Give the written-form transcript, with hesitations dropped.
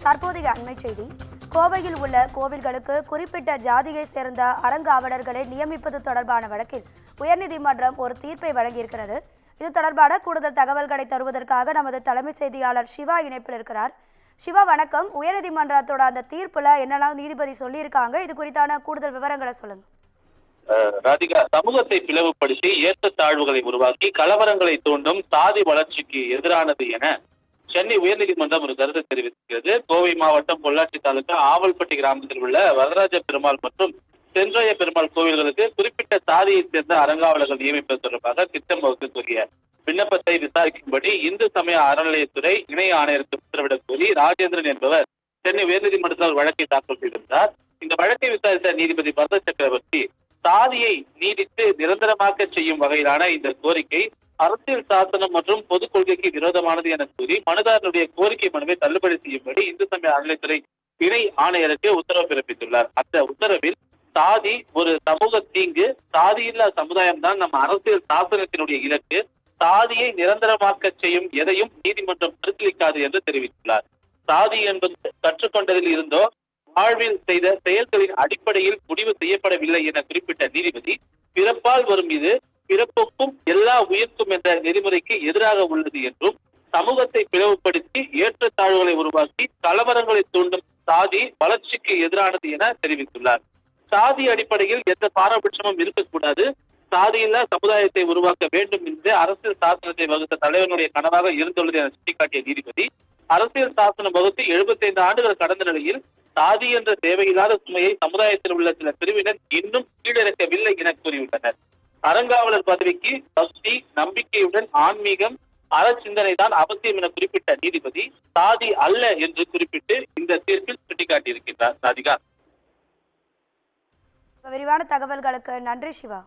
தற்போதைய அண்மை செய்தி. கோவையில் உள்ள கோவில்களுக்கு குறிப்பிட்ட ஜாதியை சேர்ந்த அறங்காவலர்களை நியமிப்பது தொடர்பான வழக்கில் உயர்நீதிமன்றம் ஒரு தீர்ப்பை வழங்கியிருக்கிறது. இது தொடர்பான கூடுதல் தகவல்களை தருவதற்காக நமது தலைமை செய்தியாளர் சிவா இணைப்பில் இருக்கிறார். சிவா வணக்கம். உயர்நீதிமன்றத்தோட அந்த தீர்ப்புல என்னெல்லாம் நீதிபதி சொல்லியிருக்காங்க, இது குறித்தான கூடுதல் விவரங்களை சொல்லுங்க. ராதிகா, சமூகத்தை பிளவுபடுத்தி ஏற்றத்தாழ்வுகளை உருவாக்கி கலவரங்களை தூண்டும் சாதி வளர்ச்சிக்கு எதிரானது என சென்னை உயர்நீதிமன்றம் ஒரு கருத்து தெரிவித்திருக்கிறது. கோவை மாவட்டம் பொள்ளாச்சி தாலுகா ஆவல்பட்டி கிராமத்தில் உள்ள வரதராஜ பெருமாள் மற்றும் சென்றாய பெருமாள் கோவில்களுக்கு குறிப்பிட்ட சாதியைச் சேர்ந்த அறங்காவலர்கள் நியமிப்பது தொடர்பாக திட்டம் வகுத்து கூறிய விண்ணப்பத்தை விசாரிக்கும்படி இந்து சமய அறநிலையத்துறை இணை ஆணையருக்கு உத்தரவிடக் கோரி ராஜேந்திரன் என்பவர் சென்னை உயர்நீதிமன்றத்தில் ஒரு வழக்கை தாக்கல் செய்திருந்தார். இந்த வழக்கை விசாரித்த நீதிபதி பரத சக்கரவர்த்தி சாதியை நீடித்து நிரந்தரமாக்க செய்யும் வகையிலான இந்த கோரிக்கை அரசியல் சாசனம் மற்றும் பொதுக் கொள்கைக்கு விரோதமானது என கூறி மனுதாரனுடைய கோரிக்கை மனுவை தள்ளுபடி செய்யும்படி இந்து சமய அறநிலையத்துறை இணை ஆணையருக்கு உத்தரவு பிறப்பித்துள்ளார். அந்த உத்தரவில் சாதி ஒரு சமூக தீங்கு, சாதியில்லா சமுதாயம் தான் நம்ம அரசியல் சாசனத்தினுடைய இலக்கு, சாதியை நிரந்தரமாக்க செய்யும் எதையும் நீதிமன்றம் பரிசீலிக்காது என்று தெரிவித்துள்ளார். சாதி என்பது கற்றுக்கொண்டதில் இருந்தோ வாழ்வில் செய்த செயல்களின் அடிப்படையில் முடிவு செய்யப்படவில்லை என குறிப்பிட்ட நீதிபதி, பிறப்பால் வரும் இது பிறப்புக்கும் எல்லா உயிர்க்கும் என்ற நெறிமுறைக்கு எதிராக உள்ளது என்றும், சமூகத்தை பிளவுபடுத்தி ஏற்றத்தாழ்வுகளை உருவாக்கி கலவரங்களை தூண்டும் சாதி வளர்ச்சிக்கு எதிரானது என தெரிவித்துள்ளார். சாதி அடிப்படையில் எந்த பாரபட்சமும் இருக்கக்கூடாது, சாதியில்லா சமுதாயத்தை உருவாக்க வேண்டும் என்று அரசியல் சாசனத்தை வகுத்த தலைவனுடைய கனவாக இருந்துள்ளது என சுட்டிக்காட்டிய நீதிபதி, அரசியல் சாசனம் வகுத்து 75 ஆண்டுகள் கடந்த நிலையில் சாதி என்ற தேவையில்லாத சுமையை சமுதாயத்தில் உள்ள சில பிரிவினர் இன்னும் கீழிறக்கவில்லை என கூறியுள்ளனர். அறங்காவலர் பதவிக்கு பக்தி, நம்பிக்கையுடன் ஆன்மீகம், அறச்சிந்தனை தான் அவசியம் என குறிப்பிட்ட நீதிபதி சாதி அல்ல என்று குறிப்பிட்டு இந்த தீர்ப்பில் சுட்டிக்காட்டியிருக்கின்றார். ராதிகா, விரிவான தகவல்களுக்கு நன்றி சிவா.